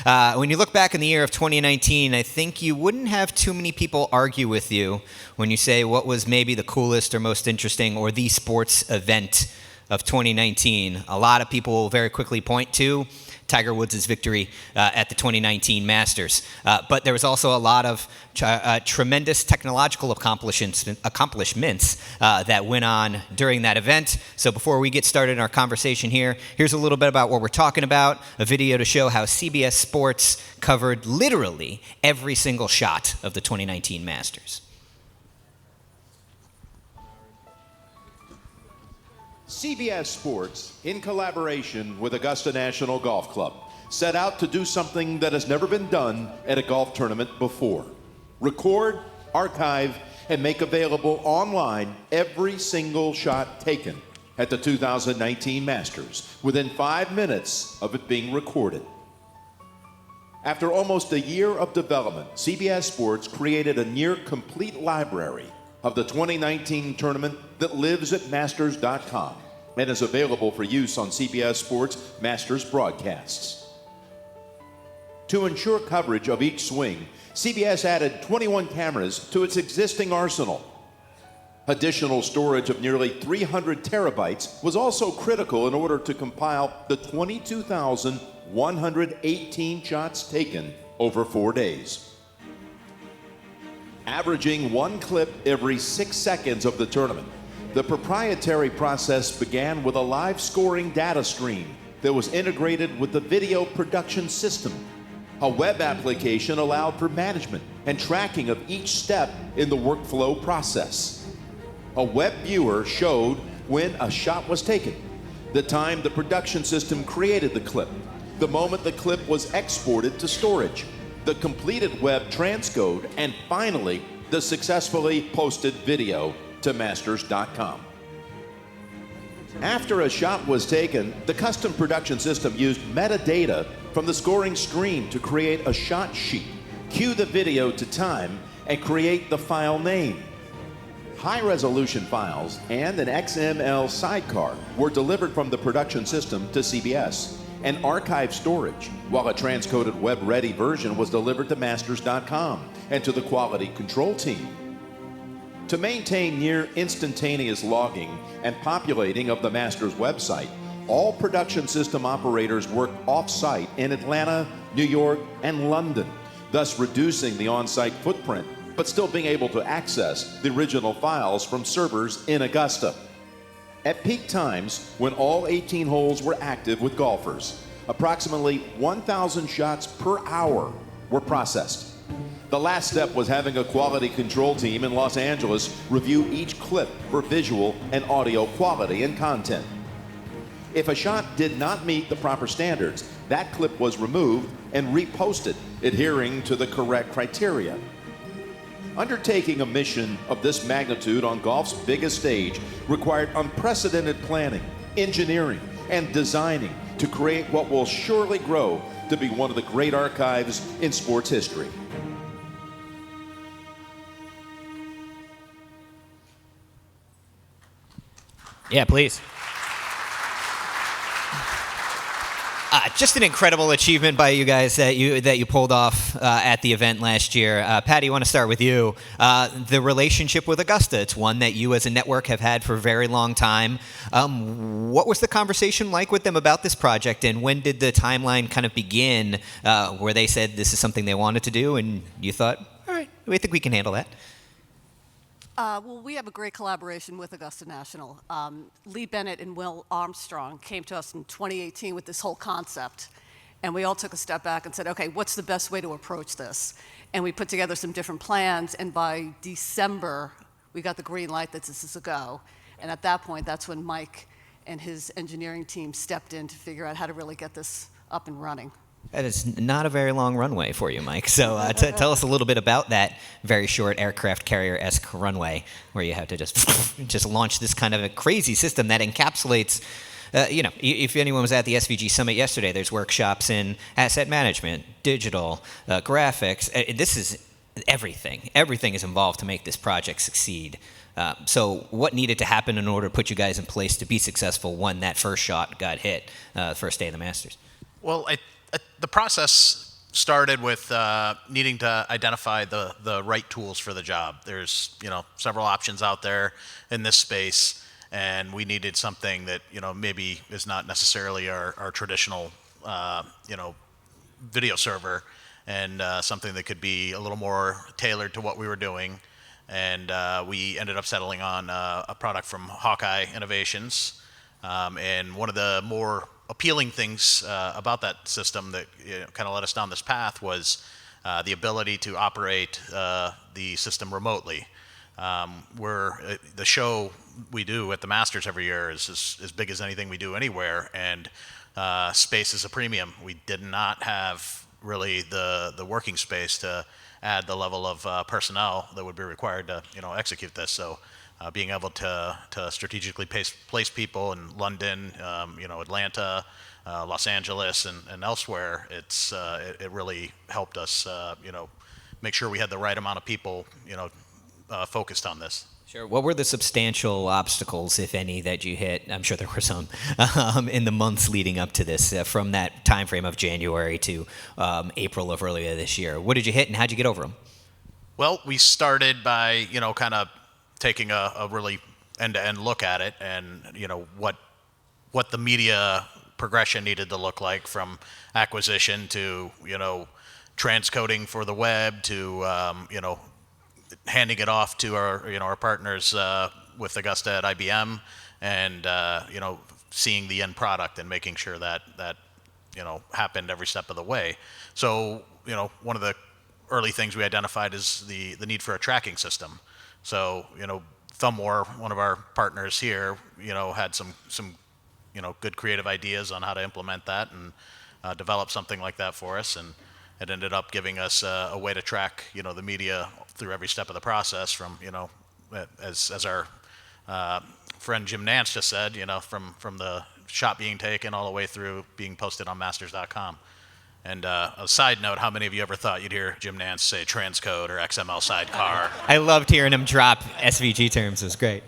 When you look back in the year of 2019, I think you wouldn't have too many people argue with you when you say what was maybe the coolest or most interesting or the sports event of 2019. A lot of people will very quickly point to Tiger Woods' victory at the 2019 Masters. But there was also a lot of tremendous technological accomplishments that went on during that event. So before we get started in our conversation here, here's a little bit about what we're talking about, a video to show how CBS Sports covered literally every single shot of the 2019 Masters. CBS Sports, in collaboration with Augusta National Golf Club, set out to do something that has never been done at a golf tournament before. Record, archive, and make available online every single shot taken at the 2019 Masters within 5 minutes of it being recorded. After almost a year of development, CBS Sports created a near-complete library of the 2019 tournament that lives at Masters.com and is available for use on CBS Sports Masters broadcasts. To ensure coverage of each swing, CBS added 21 cameras to its existing arsenal. Additional storage of nearly 300 terabytes was also critical in order to compile the 22,118 shots taken over 4 days. Averaging one clip every 6 seconds of the tournament, the proprietary process began with a live scoring data stream that was integrated with the video production system. A web application allowed for management and tracking of each step in the workflow process. A web viewer showed when a shot was taken, the time the production system created the clip, the moment the clip was exported to storage, the completed web transcode, and finally, the successfully posted video to Masters.com. After a shot was taken, the custom production system used metadata from the scoring screen to create a shot sheet, cue the video to time, and create the file name. High-resolution files and an XML sidecar were delivered from the production system to CBS and archive storage, while a transcoded web-ready version was delivered to Masters.com and to the quality control team. To maintain near instantaneous logging and populating of the Masters website, all production system operators worked off-site in Atlanta, New York, and London, thus reducing the on-site footprint, but still being able to access the original files from servers in Augusta. At peak times, when all 18 holes were active with golfers, approximately 1,000 shots per hour were processed. The last step was having a quality control team in Los Angeles review each clip for visual and audio quality and content. If a shot did not meet the proper standards, that clip was removed and reposted, adhering to the correct criteria. Undertaking a mission of this magnitude on golf's biggest stage required unprecedented planning, engineering, and designing to create what will surely grow to be one of the great archives in sports history. Yeah, please. Just an incredible achievement by you guys that you pulled off at the event last year. Patty, I want to start with you. The relationship with Augusta, it's one that you as a network have had for a very long time. What was the conversation like with them about this project, and when did the timeline kind of begin where they said this is something they wanted to do, and you thought, all right, we think we can handle that? Well, we have a great collaboration with Augusta National. Lee Bennett and Will Armstrong came to us in 2018 with this whole concept, and we all took a step back and said, okay, what's the best way to approach this? And we put together some different plans, and by December, we got the green light that this is a go. And at that point, that's when Mike and his engineering team stepped in to figure out how to really get this up and running. That is not a very long runway for you, Mike. So tell us a little bit about that very short aircraft carrier-esque runway where you have to just launch this kind of a crazy system that encapsulates, if anyone was at the SVG Summit yesterday, there's workshops in asset management, digital, graphics. This is everything. Everything is involved to make this project succeed. So what needed to happen in order to put you guys in place to be successful when that first shot got hit the first day of the Masters? Well, the process started with needing to identify the right tools for the job. There's several options out there in this space, and we needed something that maybe is not necessarily our traditional video server, and something that could be a little more tailored to what we were doing. And we ended up settling on a product from Hawkeye Innovations. And one of the more appealing things about that system that kind of led us down this path was the ability to operate the system remotely. The show we do at the Masters every year is as big as anything we do anywhere, and space is a premium. We did not have really the working space to add the level of personnel that would be required to execute this. So being able to strategically place people in London, Atlanta, Los Angeles, and elsewhere, it really helped us make sure we had the right amount of people focused on this. Sure. What were the substantial obstacles, if any, that you hit? I'm sure there were some in the months leading up to this, from that time frame of January to April of earlier this year. What did you hit, and how'd you get over them? Well, we started by kind of taking a really end-to-end look at it, and what the media progression needed to look like, from acquisition to transcoding for the web to handing it off to our partners with Augusta at IBM, and seeing the end product and making sure that happened every step of the way. So one of the early things we identified is the need for a tracking system. So Thumbwar, one of our partners here, had some good creative ideas on how to implement that and develop something like that for us, and it ended up giving us a way to track the media through every step of the process, from as our friend Jim Nance just said, from the shot being taken all the way through being posted on masters.com. And a side note, how many of you ever thought you'd hear Jim Nance say transcode or XML sidecar? I loved hearing him drop SVG terms. It was great.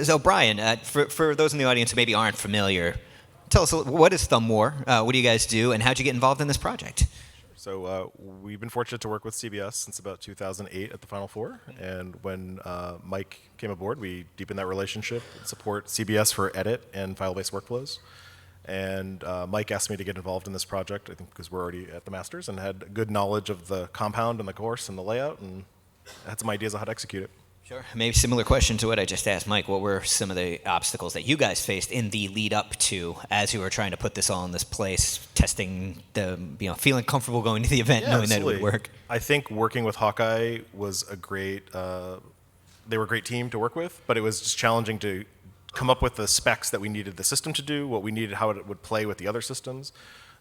So Brian, for those in the audience who maybe aren't familiar, tell us, what is Thumbwar? What do you guys do, and how'd you get involved in this project? So we've been fortunate to work with CBS since about 2008 at the Final Four, and when Mike came aboard, we deepened that relationship and support CBS for edit and file-based workflows. And Mike asked me to get involved in this project, I think because we're already at the Masters and had good knowledge of the compound and the course and the layout, and had some ideas on how to execute it. Sure. Maybe similar question to what I just asked Mike. What were some of the obstacles that you guys faced in the lead up to, as you were trying to put this all in this place, testing feeling comfortable going to the event, knowing absolutely. that it would work? I think working with Hawkeye was a great, they were a great team to work with, but it was just challenging to come up with the specs that we needed the system to do, what we needed, how it would play with the other systems.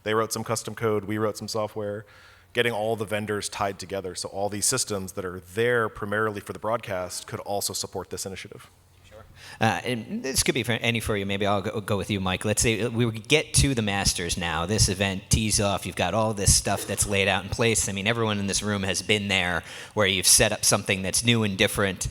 They wrote some custom code, we wrote some software, getting all the vendors tied together so all these systems that are there primarily for the broadcast could also support this initiative. Sure. And this could be for you. Maybe I'll go with you, Mike. Let's say we get to the Masters now. This event tees off. You've got all this stuff that's laid out in place. I mean, everyone in this room has been there where you've set up something that's new and different.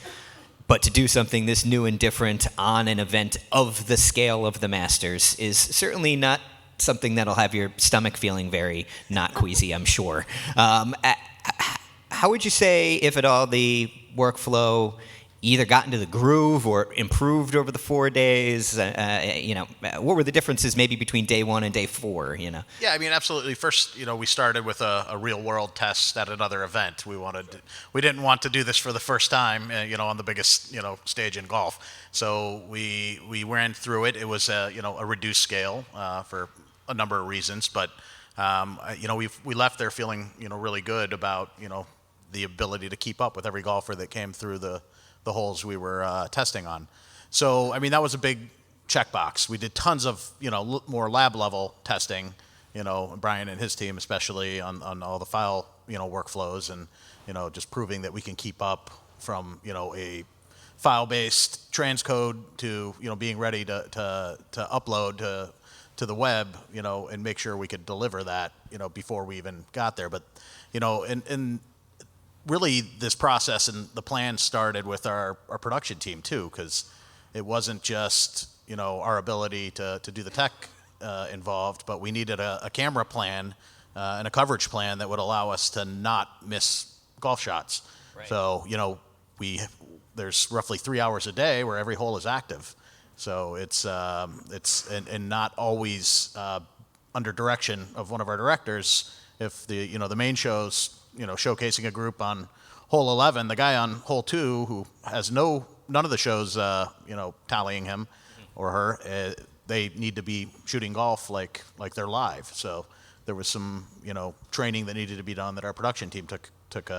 But to do something this new and different on an event of the scale of the Masters is certainly not something that'll have your stomach feeling very not queasy, I'm sure. How would you say, if at all, the workflow either got into the groove or improved over the 4 days? What were the differences maybe between day one and day four? Yeah, I mean, absolutely. First, we started with a real world test at another event. We didn't want to do this for the first time, on the biggest, stage in golf. So we ran through it. It was a reduced scale for a number of reasons, but we left there feeling really good about the ability to keep up with every golfer that came through the holes we were testing on. So, I mean, that was a big checkbox. We did tons of, more lab level testing, Brian and his team, especially on all the file, workflows, and, just proving that we can keep up from, a file-based transcode to, being ready to upload to the web, and make sure we could deliver that, before we even got there. But, and really this process and the plan started with our production team too, because it wasn't just our ability to do the tech involved, but we needed a camera plan and a coverage plan that would allow us to not miss golf shots. Right. So, there's roughly 3 hours a day where every hole is active. So it's not always under direction of one of our directors. If the main show's showcasing a group on hole 11, the guy on hole 2 who has none of the shows tallying him or her, they need to be shooting golf like they're live. So there was some training that needed to be done that our production team took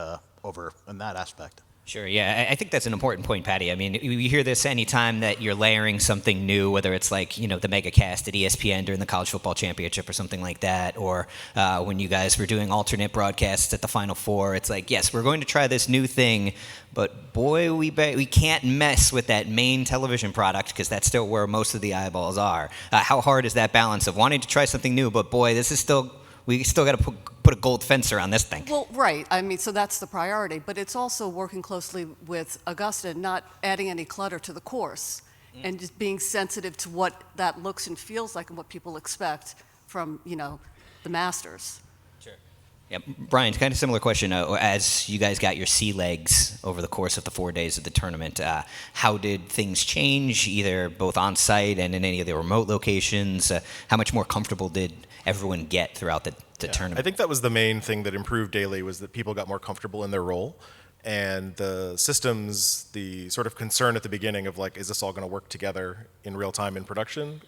over in that aspect. Sure, yeah. I think that's an important point, Patty. I mean, you hear this anytime that you're layering something new, whether it's like, the mega cast at ESPN during the College Football Championship or something like that, or when you guys were doing alternate broadcasts at the Final Four. It's like, yes, we're going to try this new thing, but boy, we can't mess with that main television product because that's still where most of the eyeballs are. How hard is that balance of wanting to try something new, but boy, we still got to put a gold fence around this thing. Well, right. I mean, so that's the priority. But it's also working closely with Augusta, not adding any clutter to the course, and just being sensitive to what that looks and feels like and what people expect from, the Masters. Sure. Yeah, Brian, kind of similar question. As you guys got your sea legs over the course of the 4 days of the tournament, how did things change, either both on site and in any of the remote locations? How much more comfortable did everyone get throughout the tournament? I think that was the main thing that improved daily, was that people got more comfortable in their role. And the systems, the sort of concern at the beginning of like, is this all going to work together in real time in production?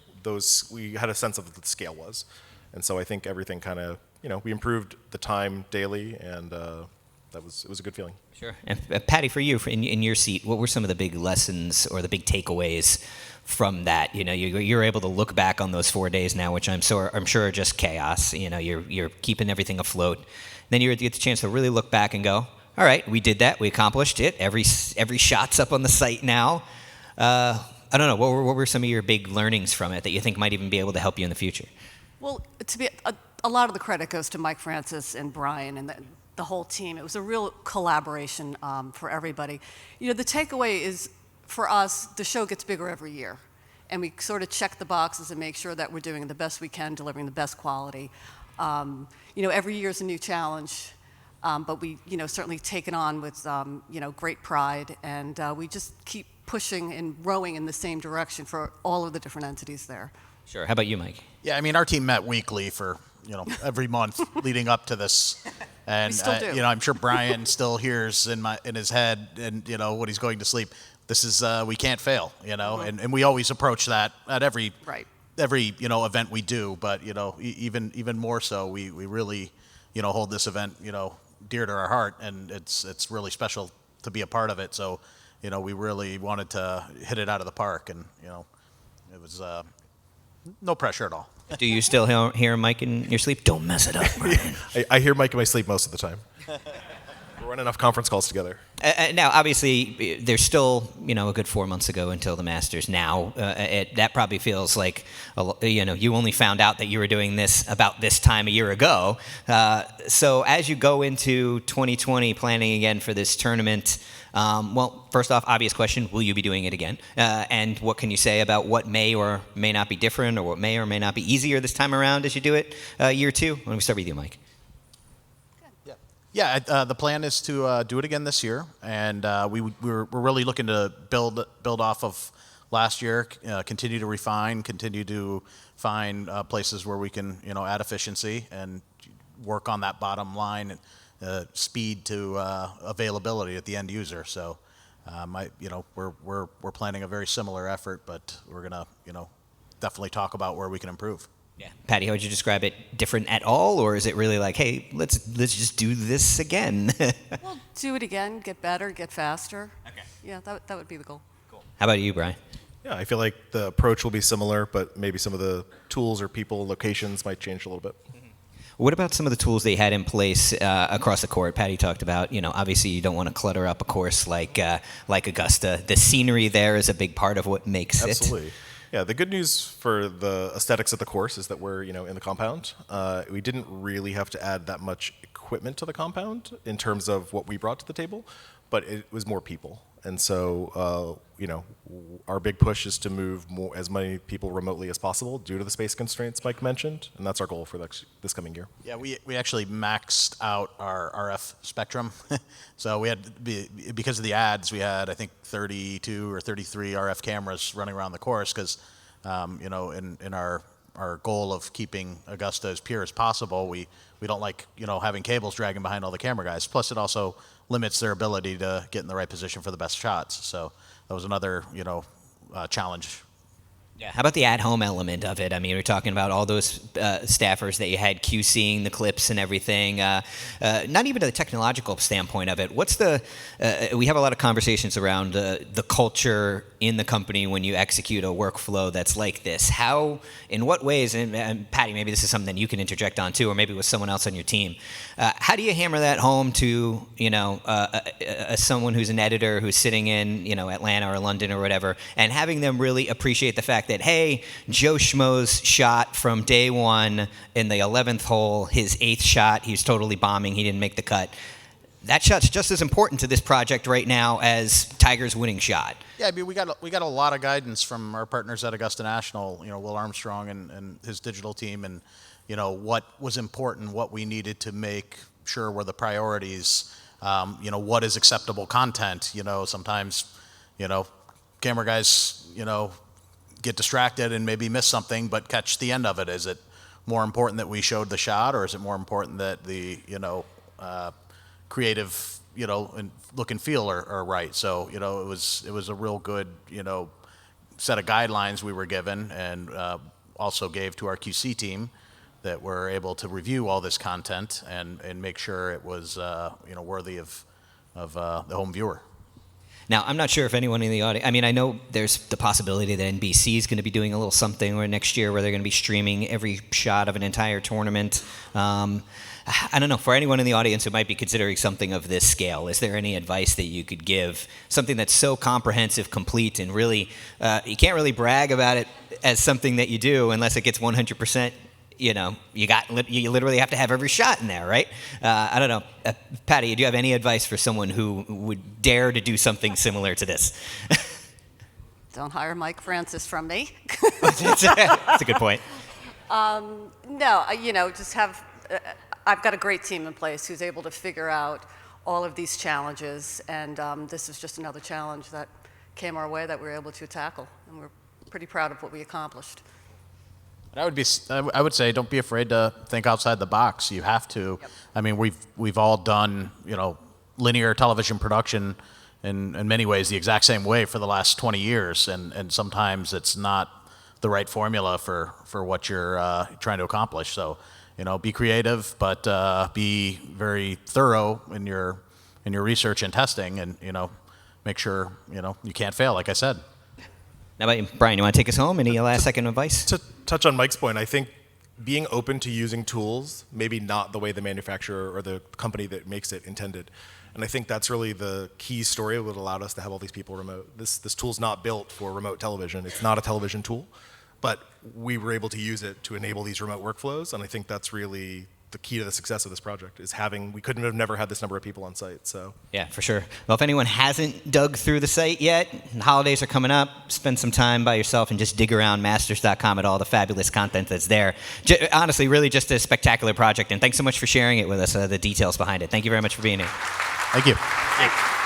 We had a sense of what the scale was. And so I think everything kind of, we improved the time daily, and it was a good feeling. Sure. And Patty, for you, in your seat, what were some of the big lessons or the big takeaways from that? You're able to look back on those 4 days now, which I'm sure are just chaos. You're keeping everything afloat. Then you get the chance to really look back and go, all right, we did that, we accomplished it. Every shot's up on the site now. I don't know. What were some of your big learnings from it that you think might even be able to help you in the future? Well, a lot of the credit goes to Mike Francis and Brian and the whole team. It was a real collaboration for everybody. The takeaway is, for us, the show gets bigger every year. And we sort of check the boxes and make sure that we're doing the best we can, delivering the best quality. Every year is a new challenge, but we, certainly take it on with, great pride. And we just keep pushing and rowing in the same direction for all of the different entities there. Sure. How about you, Mike? Yeah, I mean, our team met weekly for, every month leading up to this. And, We still do. I'm sure Brian still hears in his head and, when he's going to sleep, this is, we can't fail, and we always approach that at every event we do. But, even more so, we really, hold this event, dear to our heart, and it's really special to be a part of it. So, we really wanted to hit it out of the park, and, it was no pressure at all. Do you still hear Mike in your sleep? Don't mess it up, Brian. I hear Mike in my sleep most of the time. We're running enough conference calls together. Now, obviously, there's still, a good 4 months ago until the Masters. Now, that probably feels like, you only found out that you were doing this about this time a year ago. So as you go into 2020, planning again for this tournament, well, first off, obvious question, will you be doing it again? And what can you say about what may or may not be different, or what may or may not be easier this time around as you do it year two? Why don't we start with you, Mike? Yeah, the plan is to do it again this year, and we're really looking to build off of last year, continue to refine, continue to find places where we can add efficiency and work on that bottom line, speed to availability at the end user. So, we're planning a very similar effort, but we're gonna definitely talk about where we can improve. Yeah. Patty, how would you describe it? Different at all, or is it really like, hey, let's just do this again? We'll do it again, get better, get faster. Okay. Yeah, that would be the goal. Cool. How about you, Brian? Yeah, I feel like the approach will be similar, but maybe some of the tools or people, locations might change a little bit. What about some of the tools they had in place across the court? Patty talked about, obviously you don't want to clutter up a course like Augusta. The scenery there is a big part of what makes it. Absolutely. Yeah, the good news for the aesthetics of the course is that we're, in the compound. We didn't really have to add that much equipment to the compound in terms of what we brought to the table, but it was more people. And so, our big push is to move as many people remotely as possible due to the space constraints Mike mentioned, and that's our goal for this coming year. Yeah, we actually maxed out our RF spectrum. So we had, because of the ads, we had, I think, 32 or 33 RF cameras running around the course because, in our goal of keeping Augusta as pure as possible, we don't like, having cables dragging behind all the camera guys. Plus, it also limits their ability to get in the right position for the best shots. So that was another, challenge. Yeah. How about the at-home element of it? I mean, we're talking about all those staffers that you had QCing the clips and everything. Not even to the technological standpoint of it. What's the? We have a lot of conversations around the culture in the company when you execute a workflow that's like this. How, in what ways? And Patty, maybe this is something that you can interject on too, or maybe with someone else on your team. How do you hammer that home to someone who's an editor who's sitting in Atlanta or London or whatever, and having them really appreciate the fact that, hey, Joe Schmo's shot from day one in the 11th hole, his 8th shot, he was totally bombing, he didn't make the cut. That shot's just as important to this project right now as Tiger's winning shot. Yeah, I mean, we got a lot of guidance from our partners at Augusta National, Will Armstrong and his digital team, and what was important, what we needed to make sure were the priorities, what is acceptable content. Sometimes, camera guys, get distracted and maybe miss something, but catch the end of it. Is it more important that we showed the shot, or is it more important that the creative and look and feel are right? So it was a real good set of guidelines we were given, and also gave to our QC team that were able to review all this content and make sure it was worthy of the home viewer. Now, I'm not sure if anyone in the audience, I mean, I know there's the possibility that NBC is going to be doing a little something or next year where they're going to be streaming every shot of an entire tournament. I don't know, for anyone in the audience who might be considering something of this scale, is there any advice that you could give? Something that's so comprehensive, complete, and really, you can't really brag about it as something that you do unless it gets 100%. You literally have to have every shot in there, right? I don't know. Patty, do you have any advice for someone who would dare to do something similar to this? Don't hire Mike Francis from me. That's a good point. No, just have. I've got a great team in place who's able to figure out all of these challenges, and this is just another challenge that came our way that we were able to tackle, and we're pretty proud of what we accomplished. I would say don't be afraid to think outside the box. You have to. Yep. I mean, we've all done linear television production in many ways the exact same way for the last 20 years, and sometimes it's not the right formula for what you're trying to accomplish. So be creative, but be very thorough in your research and testing, and make sure you can't fail. Like I said. Now, about you, Brian, you want to take us home? Any last-second advice? To touch on Mike's point, I think being open to using tools, maybe not the way the manufacturer or the company that makes it intended. And I think that's really the key story that allowed us to have all these people remote. This tool's not built for remote television. It's not a television tool, but we were able to use it to enable these remote workflows. And I think that's really the key to the success of this project, is we couldn't have never had this number of people on site. So yeah, for sure. Well, if anyone hasn't dug through the site yet, the holidays are coming up, spend some time by yourself and just dig around masters.com at all the fabulous content that's there. Honestly, really just a spectacular project, and thanks so much for sharing it with us, the details behind it. Thank you very much for being here. Thank you. Thanks.